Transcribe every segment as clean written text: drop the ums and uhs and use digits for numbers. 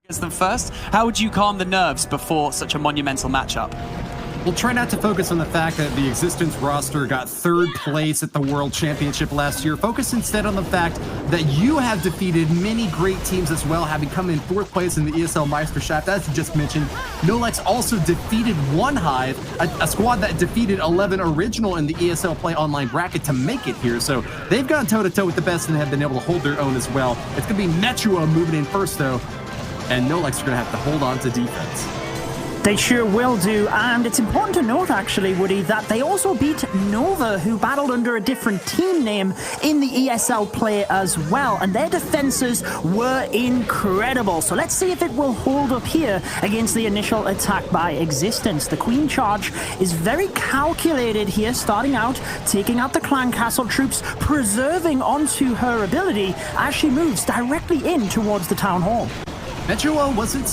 Against them first. How would you calm the nerves before such a monumental matchup? We'll try not to focus on the fact that the Existence roster got 3rd place at the World Championship last year. Focus instead on the fact that you have defeated many great teams as well, having come in 4th place in the ESL Meisterschaft, as you just mentioned. Nolex also defeated One Hive, a squad that defeated 11 Original in the ESL Play Online bracket to make it here. So they've gone toe-to-toe with the best and have been able to hold their own as well. It's going to be Metro moving in first, though, and Nolex are going to have to hold on to defense. They sure will do, and it's important to note, actually, Woody, that they also beat Nova, who battled under a different team name in the ESL play as well, and their defenses were incredible. So let's see if it will hold up here against the initial attack by Existence. The Queen charge is very calculated here, starting out, taking out the Clan Castle troops, preserving onto her ability as she moves directly in towards the Town Hall. Metro wasn't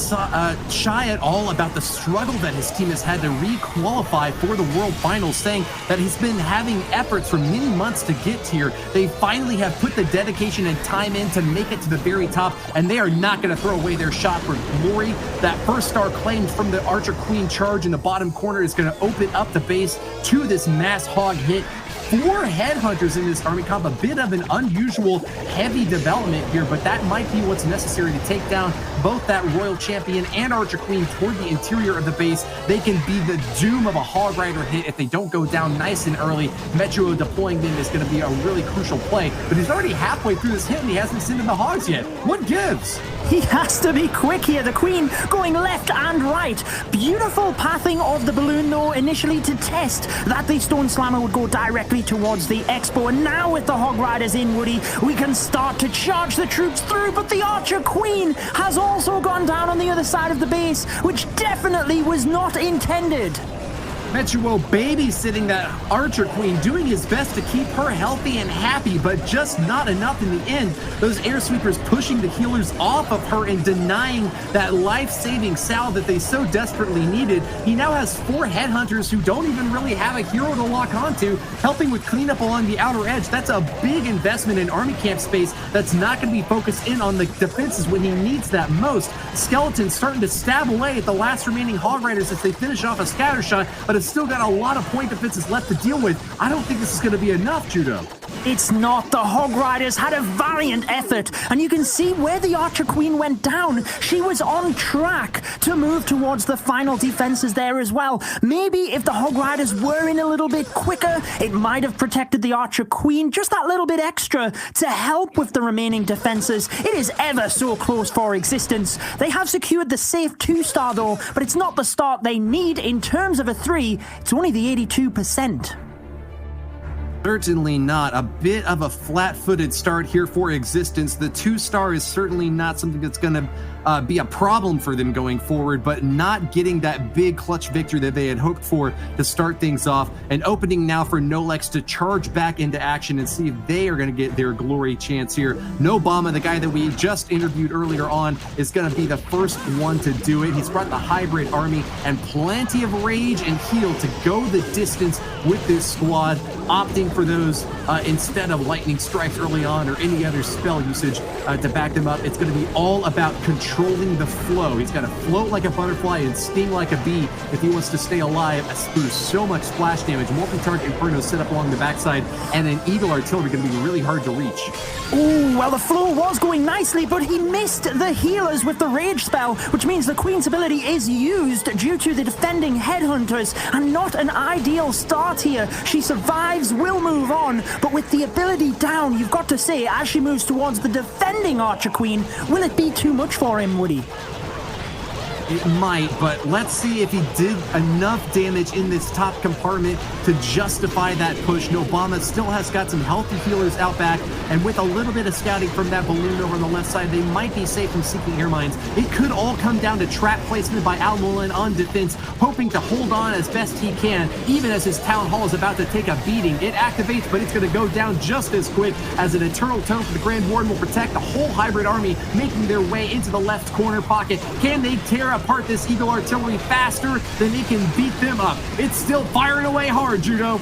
shy at all about the struggle that his team has had to re-qualify for the World Finals, saying that he's been having efforts for many months to get here. They finally have put the dedication and time in to make it to the very top, and they are not going to throw away their shot for glory. That first star claimed from the Archer Queen charge in the bottom corner is going to open up the base to this mass hog hit. 4 headhunters in this army comp, a bit of an unusual heavy development here, but that might be what's necessary to take down both that Royal Champion and Archer Queen toward the interior of the base. They can be the doom of a Hog Rider hit if they don't go down nice and early. Metro deploying them is going to be a really crucial play, but he's already halfway through this hit and he hasn't sent in the Hogs yet. What gives? He has to be quick here. The Queen going left and right. Beautiful pathing of the balloon, though, initially to test that the Stone Slammer would go directly towards the Expo. And now with the Hog Riders in, Woody, we can start to charge the troops through. But the Archer Queen has also gone down on the other side of the base, which definitely was not intended. Metro babysitting that Archer Queen, doing his best to keep her healthy and happy, but just not enough in the end. Those air sweepers pushing the healers off of her and denying that life-saving salve that they so desperately needed. He now has 4 headhunters who don't even really have a hero to lock onto, helping with cleanup along the outer edge. That's a big investment in army camp space that's not going to be focused in on the defenses when he needs that most. Skeletons starting to stab away at the last remaining Hog Riders as they finish off a scatter shot, but it's still got a lot of point defenses left to deal with. I don't think this is going to be enough, Judo. It's not. The Hog Riders had a valiant effort, and you can see where the Archer Queen went down. She was on track to move towards the final defenses there as well. Maybe if the Hog Riders were in a little bit quicker, it might have protected the Archer Queen just that little bit extra to help with the remaining defenses. It is ever so close for Existence. They have secured the safe 2-star though, but it's not the start they need in terms of a 3. It's only the 82%. Certainly not. A bit of a flat-footed start here for Existence. The 2-star is certainly not something that's going to be a problem for them going forward, but not getting that big clutch victory that they had hoped for to start things off. An opening now for Nolex to charge back into action and see if they are going to get their glory chance here. Nobama, the guy that we just interviewed earlier on, is going to be the first one to do it. He's brought the hybrid army and plenty of rage and heal to go the distance with this squad, opting for those instead of lightning strikes early on or any other spell usage to back them up. It's going to be all about controlling the flow. He's got to float like a butterfly and sting like a bee if he wants to stay alive. There's so much splash damage. Multi-target Inferno set up along the backside, and an Eagle Artillery going to be really hard to reach. Ooh, well, the flow was going nicely, but he missed the healers with the rage spell, which means the Queen's ability is used due to the defending headhunters, and not an ideal start here. She survives, will move on, but with the ability down, you've got to say, as she moves towards the defending Archer Queen, will it be too much for him, Woody? It might, but let's see if he did enough damage in this top compartment to justify that push. Nobama still has got some healthy healers out back, and with a little bit of scouting from that balloon over on the left side, they might be safe from seeking air mines. It could all come down to trap placement by Almolan on defense, hoping to hold on as best he can, even as his Town Hall is about to take a beating. It activates, but it's going to go down just as quick as an Eternal Tome for the Grand Warden will protect the whole hybrid army, making their way into the left corner pocket. Can they tear apart this Eagle Artillery faster than they can beat them up? It's still firing away hard, Judo.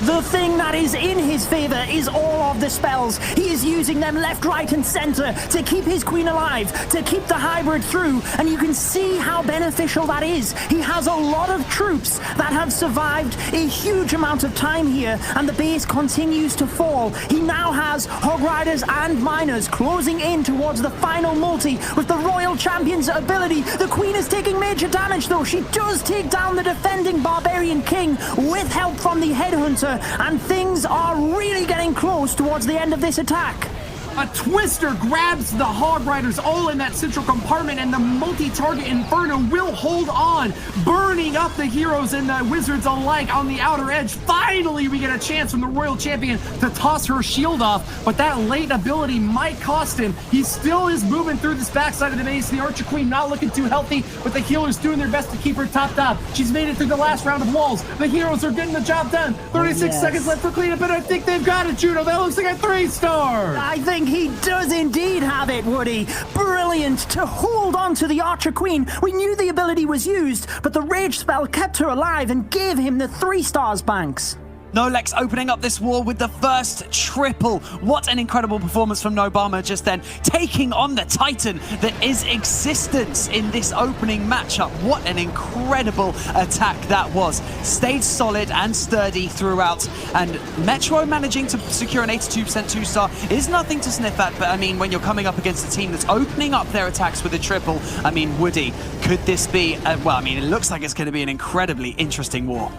The thing that is in his favor is all of the spells. He is using them left, right, and center to keep his queen alive, to keep the hybrid through, and you can see how beneficial that is. He has a lot of troops that have survived a huge amount of time here, and the base continues to fall. He now has Hog Riders and Miners closing in towards the final multi with the Royal Champion's ability. The queen is taking major damage, though. She does take down the defending Barbarian King with help from the Headhunter, and things are really getting close towards the end of this attack. A Twister grabs the Hog Riders all in that central compartment, and the multi-target Inferno will hold on, burning up the heroes and the wizards alike on the outer edge. Finally, we get a chance from the Royal Champion to toss her shield off, but that late ability might cost him. He still is moving through this backside of the base. The Archer Queen not looking too healthy, but the healers doing their best to keep her topped up. She's made it through the last round of walls. The heroes are getting the job done. 36 seconds left for cleanup, and I think they've got it, Juno. That looks like a 3-star. I think he does indeed have it, Woody. Brilliant to hold on to the Archer Queen. We knew the ability was used, but the Rage spell kept her alive and gave him the 3 stars, Banks. Nolex opening up this war with the first triple. What an incredible performance from Nobama just then, taking on the Titan that is x6tence in this opening matchup. What an incredible attack that was. Stayed solid and sturdy throughout, and Metro managing to secure an 82% 2-star is nothing to sniff at, but I mean, when you're coming up against a team that's opening up their attacks with a triple, I mean, Woody, could this be, well, I mean, it looks like it's going to be an incredibly interesting war.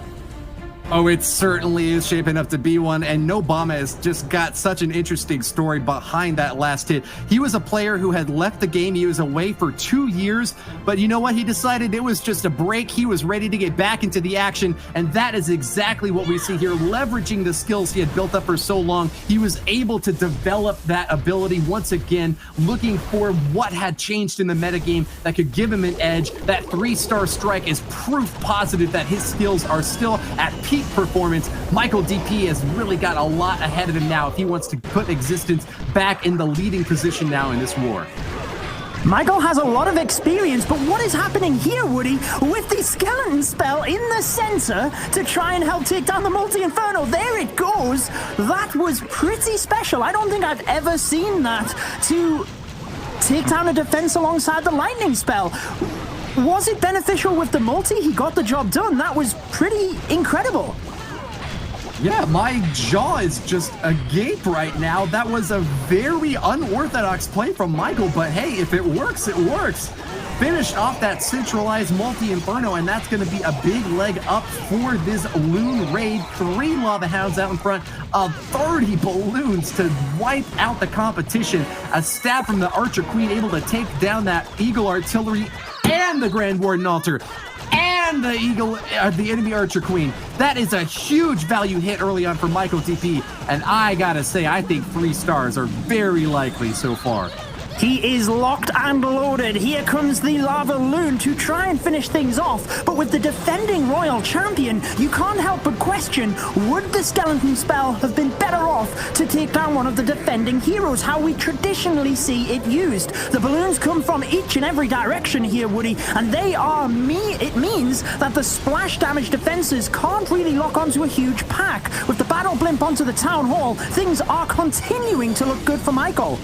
Oh, it certainly is shaping up to be one, and Nobama has just got such an interesting story behind that last hit. He was a player who had left the game. He was away for 2 years, but you know what? He decided it was just a break. He was ready to get back into the action, and that is exactly what we see here. Leveraging the skills he had built up for so long, he was able to develop that ability once again, looking for what had changed in the metagame that could give him an edge. That 3-star strike is proof positive that his skills are still at peak performance. Michael DP has really got a lot ahead of him now if he wants to put x6tence back in the leading position now in this war. Michael has a lot of experience, but what is happening here, Woody, with the skeleton spell in the center to try and help take down the multi-inferno? There it goes. That was pretty special. I don't think I've ever seen that, to take down a defense alongside the lightning spell. Was it beneficial with the multi? He got the job done. That was pretty incredible. Yeah, my jaw is just agape right now. That was a very unorthodox play from Michael, but hey, if it works, it works. Finished off that centralized multi-inferno, and that's going to be a big leg up for this Loon raid. 3 Lava Hounds out in front of 30 balloons to wipe out the competition. A stab from the Archer Queen, able to take down that Eagle Artillery and the Grand Warden Altar and the the enemy Archer Queen. That is a huge value hit early on for Michael DP, and I gotta say, I think 3 stars are very likely so far. He is locked and loaded. Here comes the Lava Loon to try and finish things off. But with the defending Royal Champion, you can't help but question, would the Skeleton spell have been better off to take down one of the defending heroes, how we traditionally see it used? The balloons come from each and every direction here, Woody, and they are it means that the splash damage defenses can't really lock onto a huge pack. With the battle blimp onto the town hall, things are continuing to look good for Michael.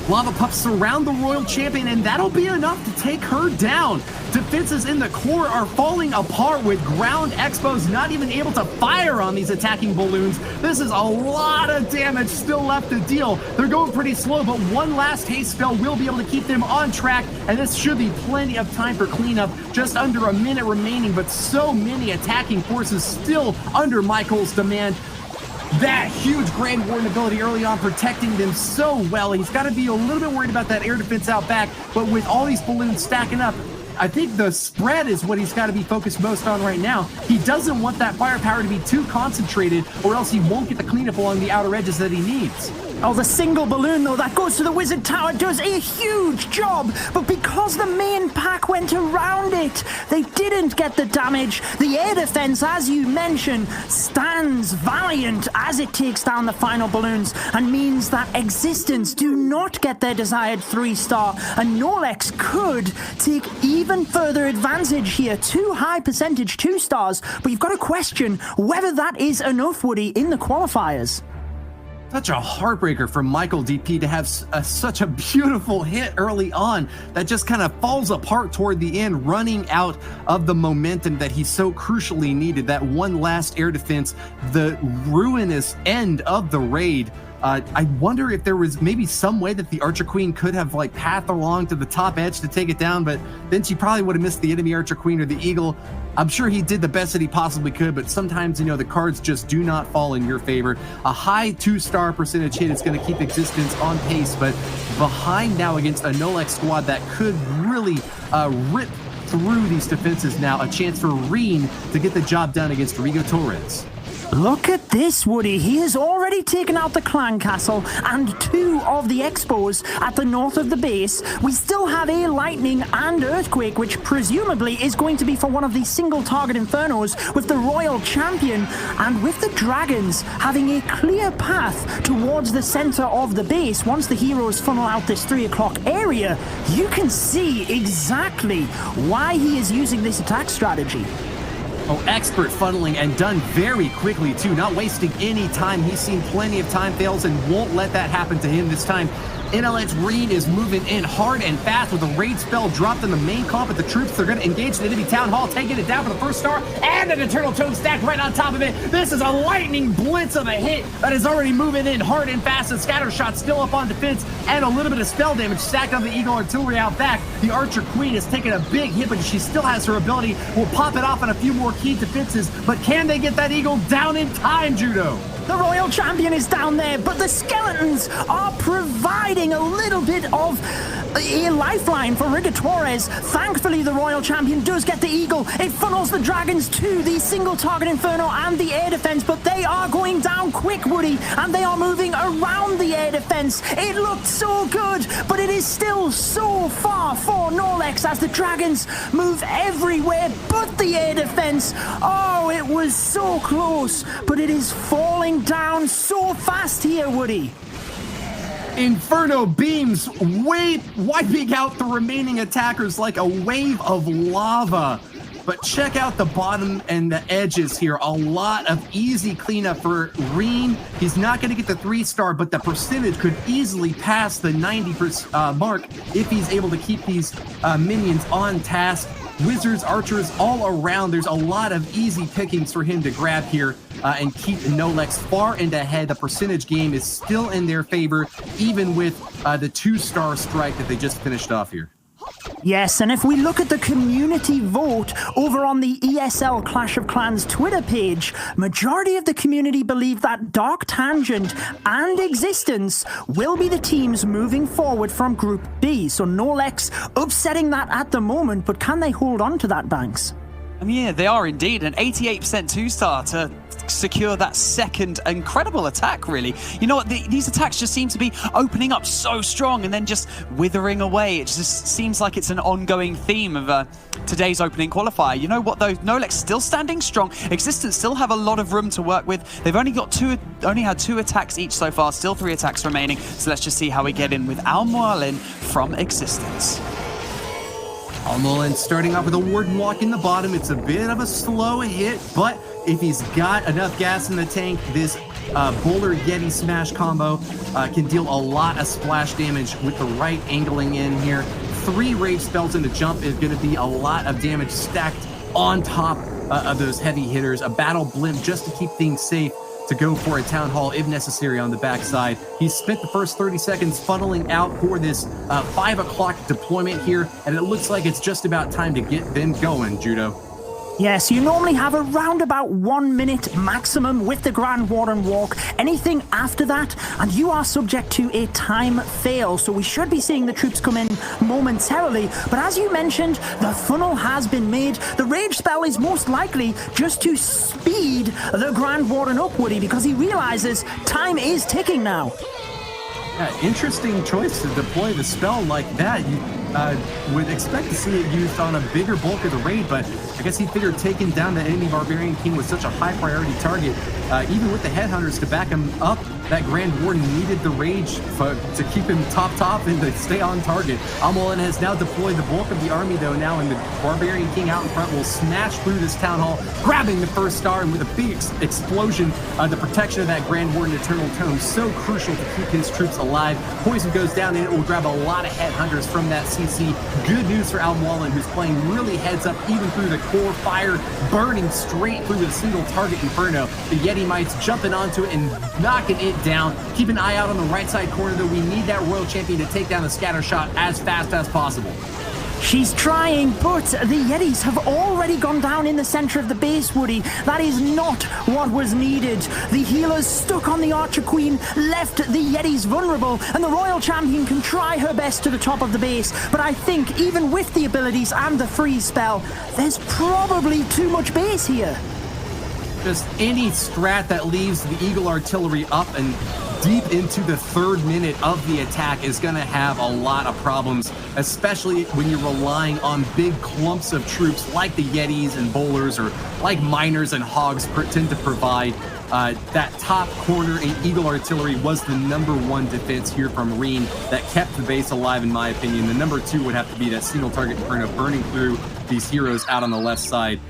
Lava Puffs surround the Royal Champion, and that'll be enough to take her down. Defenses in the core are falling apart with ground expos not even able to fire on these attacking balloons. This is a lot of damage still left to deal. They're going pretty slow, but one last haste spell will be able to keep them on track, and this should be plenty of time for cleanup. Just under a minute remaining, but so many attacking forces still under Michael's demand. That huge Grand Warden ability early on protecting them so well. He's got to be a little bit worried about that air defense out back, but with all these balloons stacking up, I think the spread is what he's got to be focused most on right now. He doesn't want that firepower to be too concentrated, or else he won't get the cleanup along the outer edges that he needs. Oh, the single balloon, though, that goes to the Wizard Tower, does a huge job. But because the main pack went around it, they didn't get the damage. The air defense, as you mentioned, stands valiant as it takes down the final balloons and means that Existence do not get their desired 3-star. And Nolex could take even further advantage here. 2 high percentage 2-stars, but you've got to question whether that is enough, Woody, in the qualifiers. Such a heartbreaker for Michael DP to have such a beautiful hit early on that just kind of falls apart toward the end, running out of the momentum that he so crucially needed. That one last air defense, the ruinous end of the raid. I wonder if there was maybe some way that the Archer Queen could have like pathed along to the top edge to take it down, but then she probably would have missed the enemy Archer Queen or the Eagle. I'm sure he did the best that he possibly could, but sometimes, you know, the cards just do not fall in your favor. A high 2-star percentage hit is going to keep Existence on pace, but behind now against a Nolex squad that could really rip through these defenses now. A chance for Reen to get the job done against Rigo Torres. Look at this, Woody. He has already taken out the Clan Castle and 2 of the Expos at the north of the base. We still have a Lightning and Earthquake, which presumably is going to be for one of these single-target Infernos with the Royal Champion, and with the Dragons having a clear path towards the center of the base. Once the heroes funnel out this 3 o'clock area, you can see exactly why he is using this attack strategy. Oh, expert funneling, and done very quickly too, not wasting any time. He's seen plenty of time fails and won't let that happen to him this time. NLX Reen is moving in hard and fast with a raid spell dropped in the main comp at the troops. They're going to engage the enemy town hall, taking it down for the 1st star, and an Eternal Toad stacked right on top of it. This is a lightning blitz of a hit that is already moving in hard and fast, and scatter shot still up on defense, and a little bit of spell damage stacked on the Eagle Artillery out back. The Archer Queen is taking a big hit, but she still has her ability. Will pop it off on a few more key defenses, but can they get that Eagle down in time, Judo? The Royal Champion is down there, but the Skeletons are providing a little bit of a lifeline for Rigo Torres. Thankfully, the Royal Champion does get the Eagle. It funnels the Dragons to the single-target Inferno and the air defense, but they are going down quick, Woody, and they are moving around the air defense. It looked so good, but it is still so far for Nolex as the Dragons move everywhere but the air defense. Oh, it was so close, but it is falling down so fast here, Woody. Inferno beams wiping out the remaining attackers like a wave of lava. But check out the bottom and the edges here. A lot of easy cleanup for Reen. He's not going to get the 3-star, but the percentage could easily pass the 90% mark if he's able to keep these minions on task. Wizards, archers, all around. There's a lot of easy pickings for him to grab here and keep Nolex far and ahead. The percentage game is still in their favor, even with the 2-star strike that they just finished off here. Yes, and if we look at the community vote over on the ESL Clash of Clans Twitter page, majority of the community believe that Dark Tangent and Existence will be the teams moving forward from Group B. So Nolex upsetting that at the moment, but can they hold on to that, Banks? I mean, yeah, they are indeed. An 88% 2-star to secure that second incredible attack, really. You know what? These attacks just seem to be opening up so strong and then just withering away. It just seems like it's an ongoing theme of today's opening qualifier. You know what, though? Nolex still standing strong. Existence still have a lot of room to work with. They've only had 2 attacks each so far. Still 3 attacks remaining. So let's just see how we get in with Al-Mualin from Existence. Al-Mualin starting off with a Warden Walk in the bottom. It's a bit of a slow hit, but if he's got enough gas in the tank, this Boulder Yeti Smash combo can deal a lot of splash damage with the right angling in here. 3 rage spells into jump is going to be a lot of damage stacked on top of those heavy hitters. A battle blimp just to keep things safe, to go for a town hall if necessary on the backside. He spent the first 30 seconds funneling out for this 5 o'clock deployment here, and it looks like it's just about time to get them going, Judo. Yes, you normally have around about 1 minute maximum with the Grand Warden Walk. Anything after that, and you are subject to a time fail. So we should be seeing the troops come in momentarily. But as you mentioned, the funnel has been made. The Rage spell is most likely just to speed the Grand Warden up, Woody, because he realizes time is ticking now. Yeah, interesting choice to deploy the spell like that. You would expect to see it used on a bigger bulk of the raid, but I guess he figured taking down the enemy Barbarian King was such a high priority target. Even with the Headhunters to back him up, that Grand Warden needed the rage to keep him top and to stay on target. Amolin has now deployed the bulk of the army though now, and the Barbarian King out in front will smash through this town hall, grabbing the first star, and with a big explosion, the protection of that Grand Warden Eternal Tome so crucial to keep his troops alive. Poison goes down and it will grab a lot of Headhunters from that CC. Good news for Almwallen, who's playing really heads up even through the core fire, burning straight through the single target Inferno. The Yeti Mites jumping onto it and knocking it down. Keep an eye out on the right side corner though. We need that Royal Champion to take down the scatter shot as fast as possible. She's trying, but the Yetis have already gone down in the center of the base, Woody. That is not what was needed. The healers stuck on the Archer Queen, left the Yetis vulnerable, and the Royal Champion can try her best to the top of the base. But I think even with the abilities and the freeze spell, there's probably too much base here. Just any strat that leaves the Eagle Artillery up and deep into the third minute of the attack is going to have a lot of problems, especially when you're relying on big clumps of troops like the Yetis and Bowlers, or like Miners and Hogs tend to provide. That top corner in Eagle Artillery was the #1 defense here from Reen that kept the base alive, in my opinion. The #2 would have to be that single target Inferno burning through these heroes out on the left side.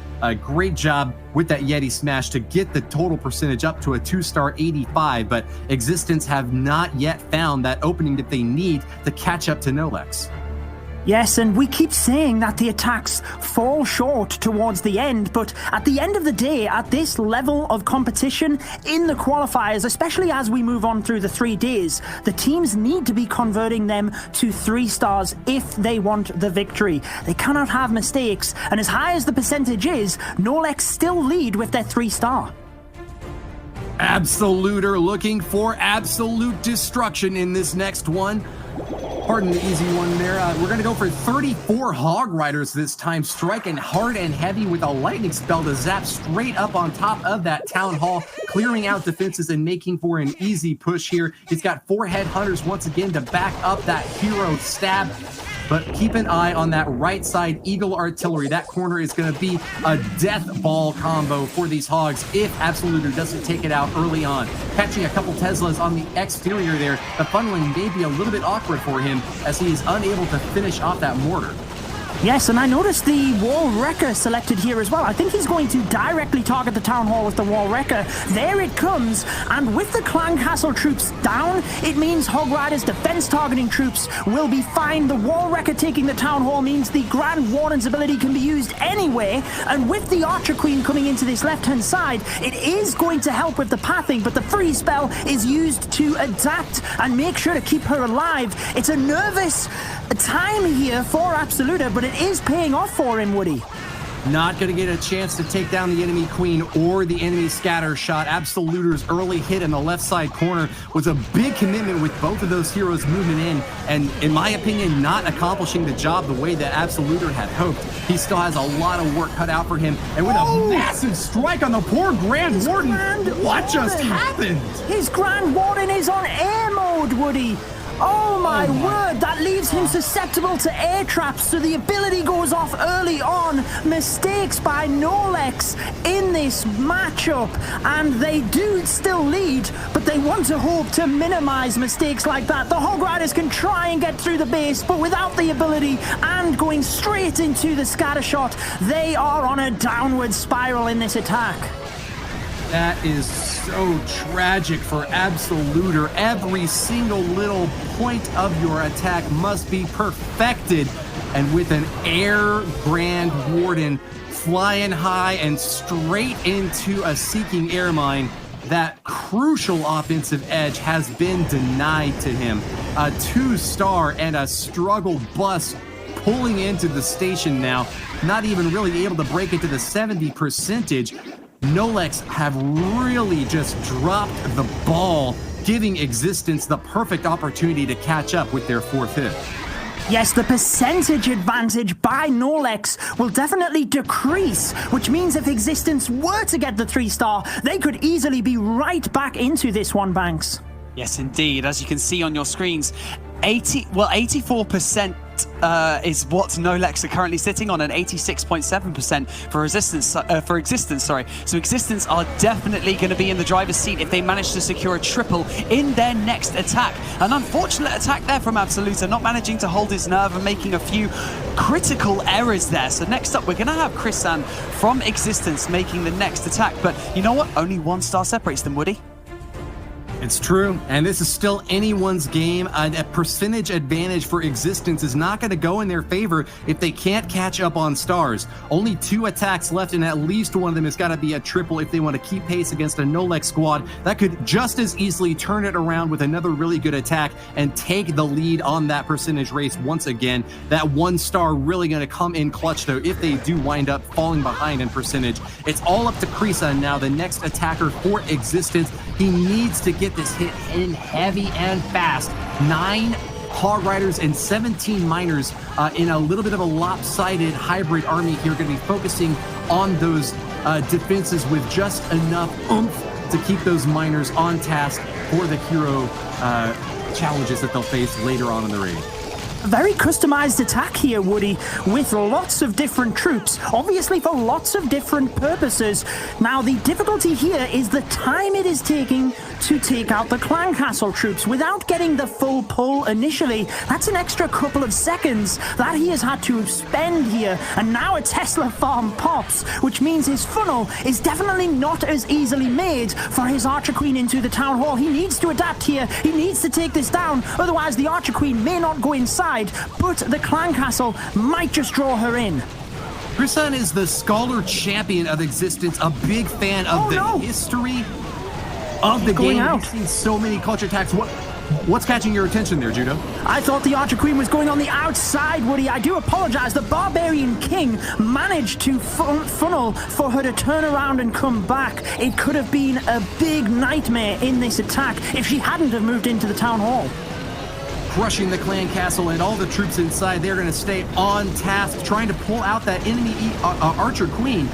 Great job with that Yeti smash to get the total percentage up to a 2-star 85, but Existence have not yet found that opening that they need to catch up to Nolex. Yes, and we keep saying that the attacks fall short towards the end, but at the end of the day, at this level of competition in the qualifiers, especially as we move on through the 3 days, the teams need to be converting them to 3 stars if they want the victory. They cannot have mistakes, and as high as the percentage is, Nolex still lead with their 3-star. Absoluter looking for absolute destruction in this next one. Pardon the easy one there. We're going to go for 34 Hog Riders this time, striking hard and heavy with a lightning spell to zap straight up on top of that Town Hall, clearing out defenses and making for an easy push here. He's got 4 Headhunters once again to back up that hero stab. But keep an eye on that right side Eagle Artillery. That corner is going to be a death ball combo for these Hogs if Absoluter doesn't take it out early on. Catching a couple Teslas on the exterior there, the funneling may be a little bit awkward for him as he is unable to finish off that mortar. Yes, and I noticed the Wall Wrecker selected here as well. I think he's going to directly target the Town Hall with the Wall Wrecker. There it comes, and with the Clan Castle troops down, it means Hog Rider's defense targeting troops will be fine. The Wall Wrecker taking the Town Hall means the Grand Warden's ability can be used anyway, and with the Archer Queen coming into this left-hand side, it is going to help with the pathing, but the freeze spell is used to adapt and make sure to keep her alive. It's a nervous time here for Absoluter, but it is paying off for him, Woody. Not going to get a chance to take down the enemy queen or the enemy scatter shot. Absoluter's early hit in the left side corner was a big commitment with both of those heroes moving in, and in my opinion, not accomplishing the job the way that Absoluter had hoped. He still has a lot of work cut out for him, and with a massive strike on the poor Grand Warden, what just happened? His Grand Warden is on air mode, Woody. Oh my word, that leaves him susceptible to air traps, so the ability goes off early on. Mistakes by Nolex in this matchup, and they do still lead, but they want to hope to minimize mistakes like that. The Hog Riders can try and get through the base, but without the ability and going straight into the scatter shot, they are on a downward spiral in this attack. That is so tragic for Absoluter. Every single little point of your attack must be perfected. And with an air Grand Warden flying high and straight into a seeking air mine, that crucial offensive edge has been denied to him. A 2-star and a struggle bus pulling into the station now, not even really able to break into the 70 percentage. Nolex have really just dropped the ball, giving Existence the perfect opportunity to catch up with their 4th hit. Yes, the percentage advantage by Nolex will definitely decrease, which means if Existence were to get the 3-star, they could easily be right back into this one, Banks. Yes, indeed. As you can see on your screens, 84% is what Nolex are currently sitting on, and 86.7% for Existence. Sorry. So Existence are definitely going to be in the driver's seat if they manage to secure a triple in their next attack. An unfortunate attack there from Absoluta, not managing to hold his nerve and making a few critical errors there. So next up, we're going to have Chrisan from Existence making the next attack. But you know what? Only 1 star separates them, Woody. It's true, and this is still anyone's game. A percentage advantage for Existence is not going to go in their favor if they can't catch up on stars. Only 2 attacks left, and at least one of them has got to be a triple if they want to keep pace against a Nolex squad that could just as easily turn it around with another really good attack and take the lead on that percentage race once again. That 1 star really going to come in clutch, though, if they do wind up falling behind in percentage. It's all up to Krisa now, the next attacker for Existence. He needs to get this hit in heavy and fast. 9 Hog Riders and 17 Miners in a little bit of a lopsided hybrid army here, going to be focusing on those defenses with just enough oomph to keep those Miners on task for the hero challenges that they'll face later on in the raid. Very customized attack here, Woody, with lots of different troops, obviously for lots of different purposes. Now, the difficulty here is the time it is taking to take out the Clan Castle troops without getting the full pull initially. That's an extra couple of seconds that he has had to spend here, and now a Tesla farm pops, which means his funnel is definitely not as easily made for his Archer Queen into the Town Hall. He needs to adapt here. He needs to take this down, otherwise the Archer Queen may not go inside, but the Clan Castle might just draw her in. Chrisan is the Scholar Champion of Existence, a big fan of history of the game. I've seen so many culture attacks. What's catching your attention there, Judo? I thought the Archer Queen was going on the outside, Woody. I do apologize. The Barbarian King managed to funnel for her to turn around and come back. It could have been a big nightmare in this attack if she hadn't have moved into the Town Hall. Crushing the Clan Castle and all the troops inside. They're going to stay on task, trying to pull out that enemy Archer Queen.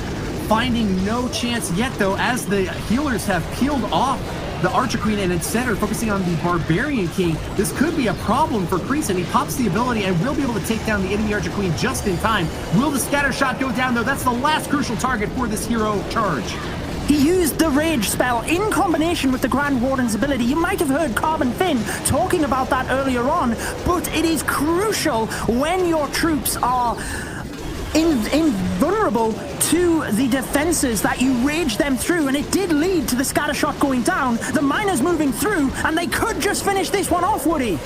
Finding no chance yet, though, as the healers have peeled off the Archer Queen and instead are focusing on the Barbarian King. This could be a problem for Kreese, and he pops the ability and will be able to take down the enemy Archer Queen just in time. Will the scatter shot go down, though? That's the last crucial target for this hero charge. He used the Rage spell in combination with the Grand Warden's ability. You might have heard Carbon Finn talking about that earlier on, but it is crucial when your troops are invulnerable to the defenses that you rage them through, and it did lead to the scatter shot going down, the Miners moving through, and they could just finish this one off, Woody.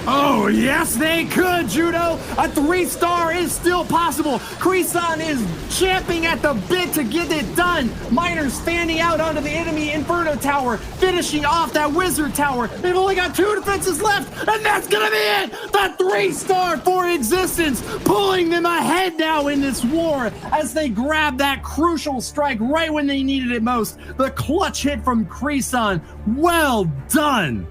Oh, yes, they could, Judo. A 3-star is still possible. Kreesan is champing at the bit to get it done. Miners fanning out onto the enemy Inferno Tower, finishing off that Wizard Tower. They've only got 2 defenses left, and that's going to be it. The 3-star for Existence, pulling them ahead now in this war as they grab that crucial strike right when they needed it most. The clutch hit from Kreesan. Well done.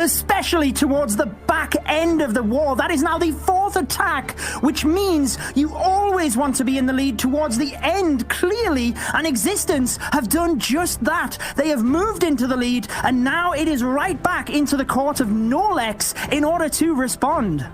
Especially towards the back end of the war. That is now the 4th attack, which means you always want to be in the lead towards the end, clearly, and Existence have done just that. They have moved into the lead, and now it is right back into the court of Nolex in order to respond.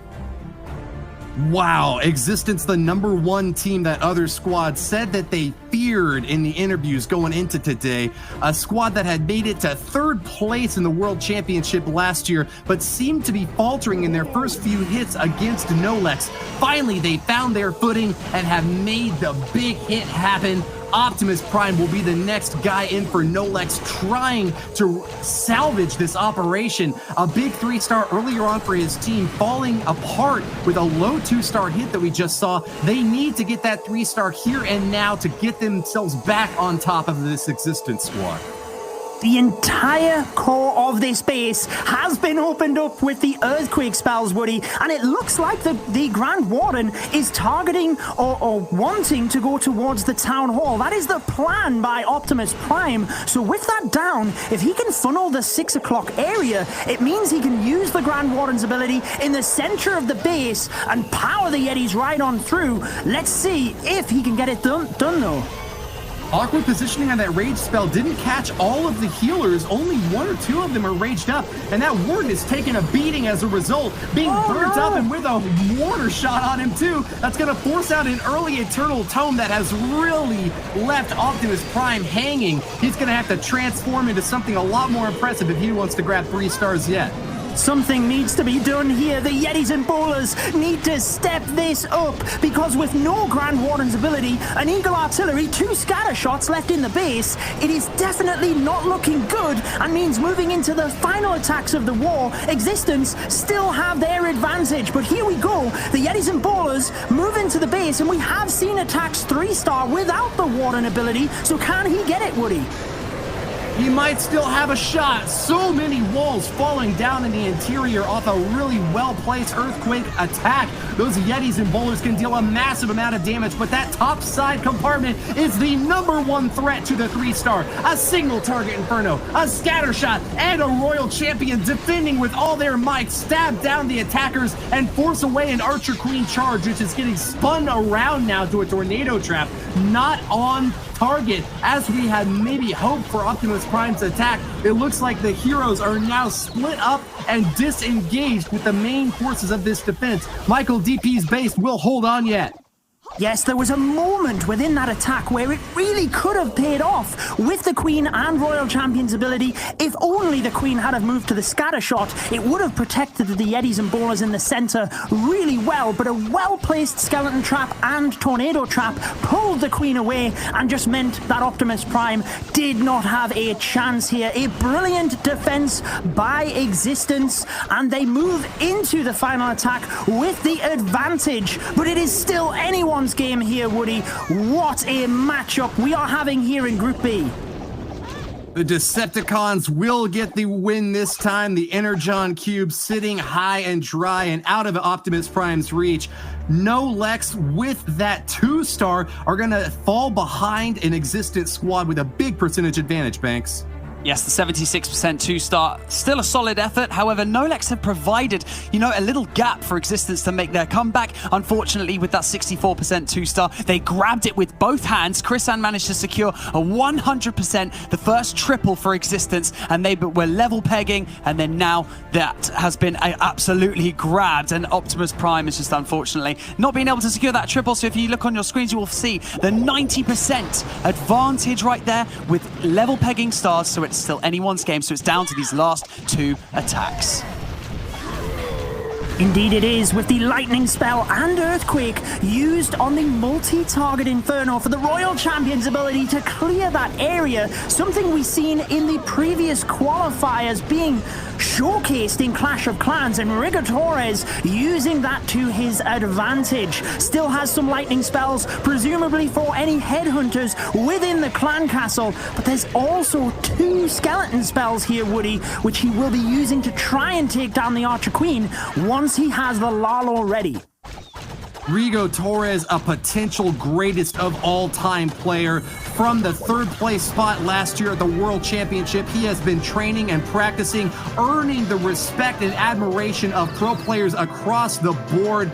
Wow, Existence, the #1 team that other squad said that they feared in the interviews going into today. A squad that had made it to 3rd place in the World Championship last year, but seemed to be faltering in their first few hits against Nolex. Finally, they found their footing and have made the big hit happen. Optimus Prime will be the next guy in for Nolex, trying to salvage this operation. A big 3-star earlier on for his team, falling apart with a low 2-star hit that we just saw. They need to get that 3-star here and now to get themselves back on top of this Existence squad. The entire core of this base has been opened up with the Earthquake spells, Woody, and it looks like the Grand Warden is targeting or wanting to go towards the Town Hall. That is the plan by Optimus Prime. So with that down, if he can funnel the 6 o'clock area, it means he can use the Grand Warden's ability in the center of the base and power the Yetis right on through. Let's see if he can get it done though. Awkward positioning on that rage spell didn't catch all of the healers. Only 1 or 2 of them are raged up, and that warden is taking a beating as a result, being burnt up and with a mortar shot on him too. That's going to force out an early Eternal Tome that has really left Optimus Prime hanging. He's going to have to transform into something a lot more impressive if he wants to grab 3 stars yet. Something needs to be done here. The Yetis and Bowlers need to step this up, because with no Grand Warden's ability, an Eagle Artillery, 2 scatter shots left in the base, it is definitely not looking good, and means moving into the final attacks of the war, Existence still have their advantage. But here we go. The Yetis and Bowlers move into the base, and we have seen attacks 3-star without the Warden ability, so can he get it, Woody? He might still have a shot. So many walls falling down in the interior off a really well-placed earthquake attack. Those Yetis and Bowlers can deal a massive amount of damage, but that top side compartment is the #1 threat to the 3-star. A single target Inferno, a scatter shot, and a Royal Champion defending with all their might, stab down the attackers and force away an Archer Queen charge, which is getting spun around now to a tornado trap. Not on target as we had maybe hoped for Optimus Prime's attack. It looks like the heroes are now split up and disengaged with the main forces of this defense. Michael, DP's base will hold on yet. Yes, there was a moment within that attack where it really could have paid off with the Queen and Royal Champion's ability. If only the Queen had have moved to the scatter shot, it would have protected the Yetis and Bowlers in the center really well, but a well-placed skeleton trap and tornado trap pulled the Queen away and just meant that Optimus Prime did not have a chance here. A brilliant defense by Existence, and they move into the final attack with the advantage, but it is still anyone's game here, Woody. What a matchup we are having here in Group B. The Decepticons will get the win this time. The Energon Cube sitting high and dry and out of Optimus Prime's reach. Nolex with that 2-star are going to fall behind an Existence squad with a big percentage advantage, Banks. Yes, the 76% 2-star, still a solid effort. However, Nolex have provided, a little gap for Existence to make their comeback. Unfortunately, with that 64% 2-star, they grabbed it with both hands. Chrisan managed to secure a 100%, the first triple for Existence, and they were level pegging, and then now that has been absolutely grabbed, and Optimus Prime is just unfortunately not being able to secure that triple. So if you look on your screens, you will see the 90% advantage right there with level pegging stars, so it's still anyone's game, so it's down to these last 2 attacks. Indeed it is, with the Lightning Spell and Earthquake used on the multi-target Inferno for the Royal Champion's ability to clear that area, something we've seen in the previous qualifiers being showcased in Clash of Clans, and Rigatores using that to his advantage. Still has some lightning spells, presumably for any headhunters within the clan castle, but there's also 2 skeleton spells here, Woody, which he will be using to try and take down the Archer Queen once he has the Lalo ready. Rigo Torres, a potential greatest of all time player. From the 3rd place spot last year at the World Championship, he has been training and practicing, earning the respect and admiration of pro players across the board.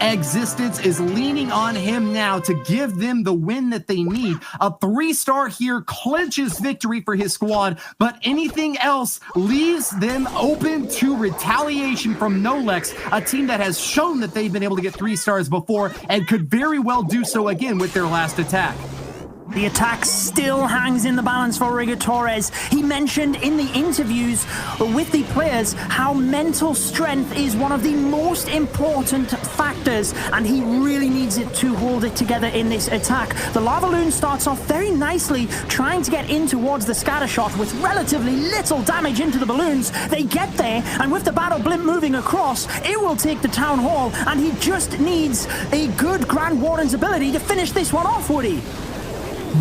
Existence is leaning on him now to give them the win that they need. A 3-star here clinches victory for his squad, but anything else leaves them open to retaliation from Nolex, a team that has shown that they've been able to get 3 stars before and could very well do so again with their last attack. The attack still hangs in the balance for Rigatores. He mentioned in the interviews with the players how mental strength is one of the most important factors, and he really needs it to hold it together in this attack. The Lava Loon starts off very nicely, trying to get in towards the scatter shot with relatively little damage into the balloons. They get there, and with the Battle Blimp moving across, it will take the Town Hall, and he just needs a good Grand Warden's ability to finish this one off, Woody.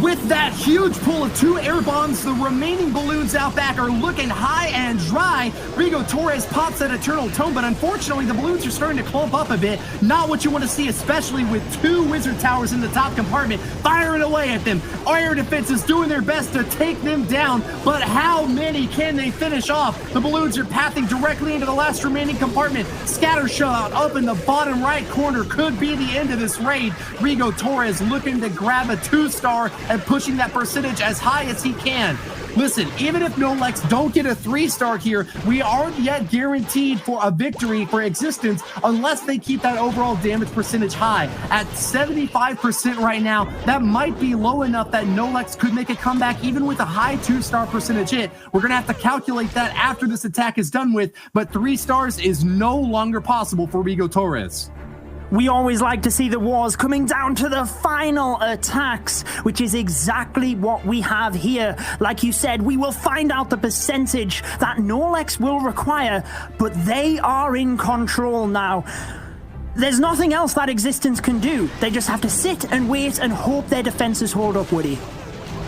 With that huge pull of 2 air bombs, the remaining balloons out back are looking high and dry. Rigo Torres pops that Eternal Tome, but unfortunately the balloons are starting to clump up a bit. Not what you want to see, especially with 2 wizard towers in the top compartment firing away at them. Air defense is doing their best to take them down, but how many can they finish off? The balloons are pathing directly into the last remaining compartment. Scatter shot up in the bottom right corner could be the end of this raid. Rigo Torres looking to grab a 2-star and pushing that percentage as high as he can. Listen, even if Nolex don't get a 3-star here, we aren't yet guaranteed for a victory for Existence unless they keep that overall damage percentage high. At 75% right now, that might be low enough that Nolex could make a comeback even with a high 2-star percentage hit. We're going to have to calculate that after this attack is done with, but 3 stars is no longer possible for Rigo Torres. We always like to see the wars coming down to the final attacks, which is exactly what we have here. Like you said, we will find out the percentage that Nolex will require, but they are in control now. There's nothing else that Existence can do. They just have to sit and wait and hope their defenses hold up, Woody.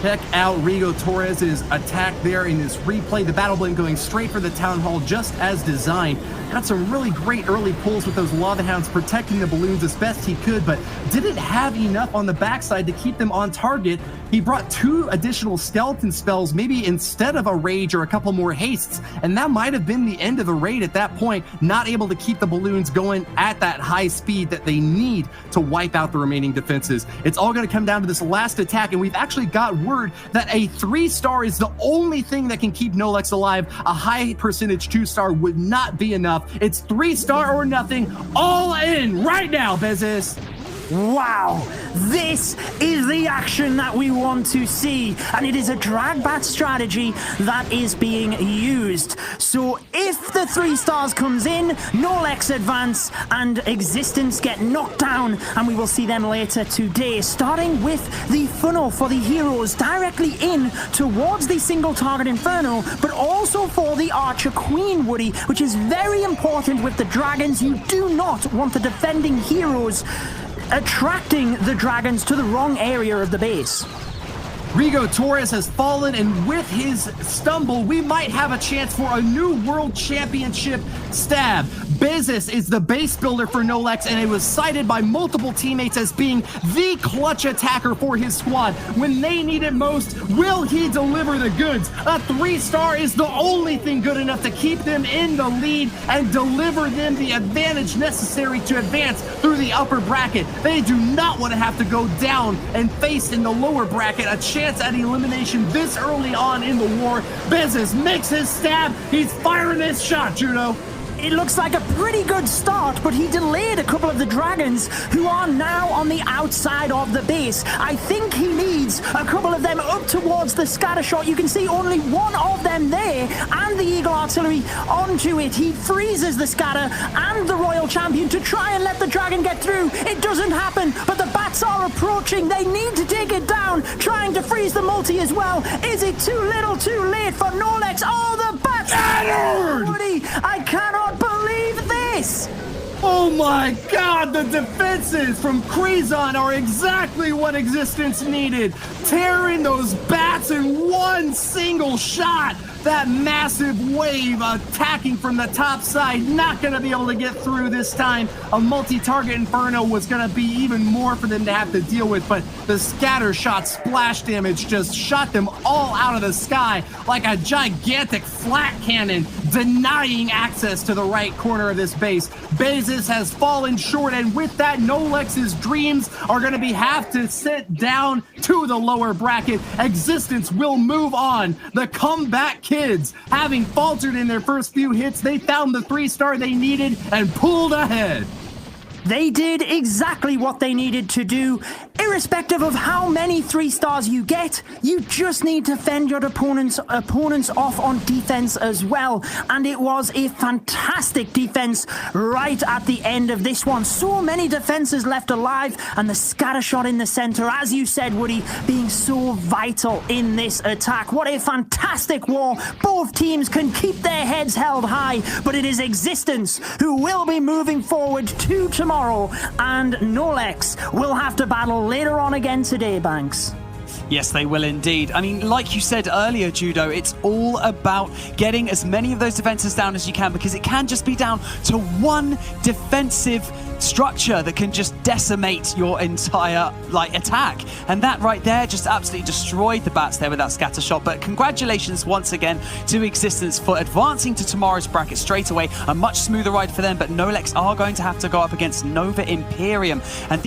Check out Rigo Torres' attack there in this replay. The Battle Blade going straight for the Town Hall just as designed. Got some really great early pulls with those Lava Hounds protecting the balloons as best he could, but didn't have enough on the backside to keep them on target. He brought 2 additional skeleton spells, maybe instead of a rage or a couple more hastes, and that might have been the end of the raid at that point, not able to keep the balloons going at that high speed that they need to wipe out the remaining defenses. It's all going to come down to this last attack, and we've actually got word that a 3-star is the only thing that can keep Nolex alive. A high percentage 2-star would not be enough. It's 3-star or nothing. All in right now, Bezos. Wow, this is the action that we want to see, and it is a drag bat strategy that is being used. So if the 3 stars comes in, Nolex advance and Existence get knocked down, and we will see them later today, starting with the funnel for the heroes directly in towards the single target Inferno, but also for the Archer Queen, Woody, which is very important with the dragons. You do not want the defending heroes attracting the dragons to the wrong area of the base. Rigo Torres has fallen, and with his stumble, we might have a chance for a new World Championship stab. Bezos is the base builder for Nolex, and it was cited by multiple teammates as being the clutch attacker for his squad. When they need it most, will he deliver the goods? A 3-star is the only thing good enough to keep them in the lead and deliver them the advantage necessary to advance through the upper bracket. They do not want to have to go down and face in the lower bracket a chance at elimination this early on in the war. Bezos makes his stab. He's firing his shot, Judo. It looks like a pretty good start, but he delayed a couple of the dragons who are now on the outside of the base. I think he needs a couple of them up towards the scatter shot. You can see only one of them there, and the Eagle Artillery onto it. He freezes the scatter and the Royal Champion to try and let the dragon get through. It doesn't happen, but the bats are approaching. They need to take it down, trying to freeze the multi as well. Is it too little, too late for Nolex? Oh, the bats! Woody, I cannot believe this! Oh my god, the defenses from Krizon are exactly what Existence needed. Tearing those bats in one single shot. That massive wave attacking from the top side, not going to be able to get through this time. A multi-target Inferno was going to be even more for them to have to deal with, but the scatter shot splash damage just shot them all out of the sky like a gigantic flat cannon, denying access to the right corner of this base. Bezos has fallen short, and with that, Nolex's dreams are going to have to sit down to the lower bracket. Existence will move on. The comeback kids, having faltered in their first few hits, they found the 3-star they needed and pulled ahead. They did exactly what they needed to do. Irrespective of how many 3-stars you get, you just need to fend your opponents off on defense as well. And it was a fantastic defense right at the end of this one. So many defenses left alive, and the scatter shot in the center, as you said, Woody, being so vital in this attack. What a fantastic war. Both teams can keep their heads held high, but it is Existence who will be moving forward to tomorrow, and Nolex will have to battle later on again today, Banks. Yes, they will indeed. I mean, like you said earlier, Judo, it's all about getting as many of those defenses down as you can, because it can just be down to one defensive structure that can just decimate your entire attack, and that right there just absolutely destroyed the bats there with that scatter shot. But congratulations once again to Existence for advancing to tomorrow's bracket straight away. A much smoother ride for them, but Nolex are going to have to go up against Nova Imperium, and